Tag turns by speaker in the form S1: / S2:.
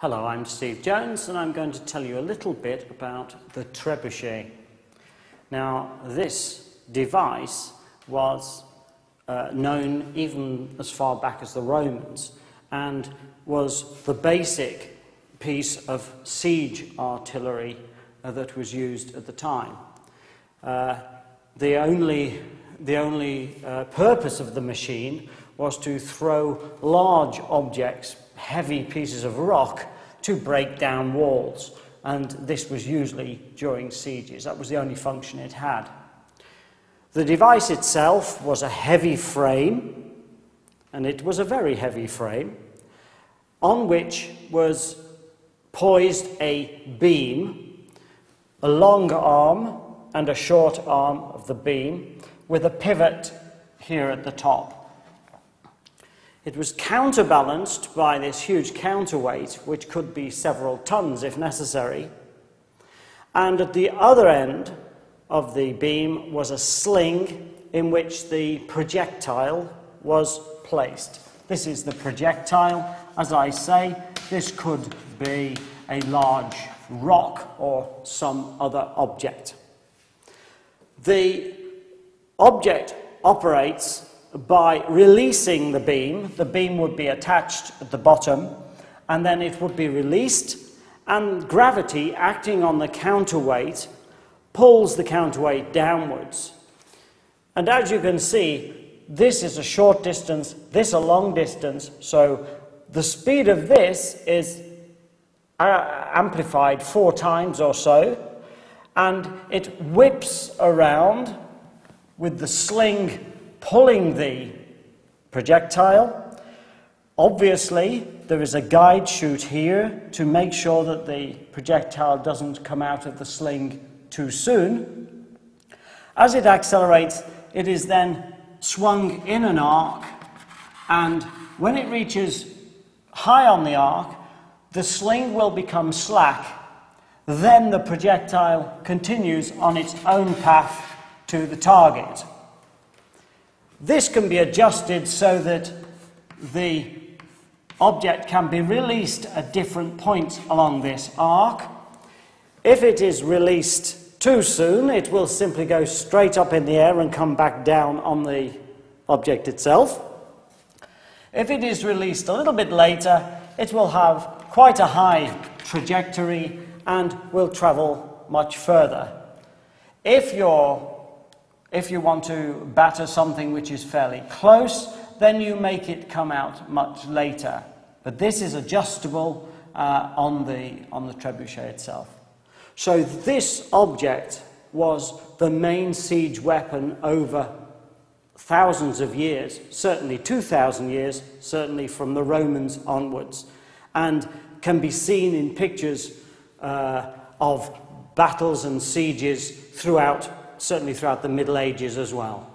S1: Hello, I'm Steve Jones and I'm going to tell you a little bit about the trebuchet. Now, this device was known even as far back as the Romans and was the basic piece of siege artillery that was used at the time. The only purpose of the machine was to throw large objects, heavy pieces of rock, to break down walls, and this was usually during sieges. That was the only function it had. The device itself was a heavy frame, and it was a very heavy frame, on which was poised a beam, a long arm and a short arm of the beam, with a pivot here at the top. It was counterbalanced by this huge counterweight, which could be several tons if necessary. And at the other end of the beam was a sling in which the projectile was placed. This is the projectile. As I say, this could be a large rock or some other object. The object operates by releasing the beam. The beam would be attached at the bottom, and then it would be released, and gravity, acting on the counterweight, pulls the counterweight downwards. And as you can see, this is a short distance, this a long distance, so the speed of this is amplified 4 times or so, and it whips around with the sling pulling the projectile. Obviously, there is a guide chute here to make sure that the projectile doesn't come out of the sling too soon. As it accelerates, it is then swung in an arc, and when it reaches high on the arc, the sling will become slack. Then the projectile continues on its own path to the target. This can be adjusted so that the object can be released at different points along this arc. If it is released too soon, it will simply go straight up in the air and come back down on the object itself. If it is released a little bit later, it will have quite a high trajectory and will travel much further. If you want to batter something which is fairly close, then you make it come out much later. But this is adjustable on the trebuchet itself. So this object was the main siege weapon over thousands of years, certainly 2,000 years, certainly from the Romans onwards, and can be seen in pictures of battles and sieges certainly throughout the Middle Ages as well.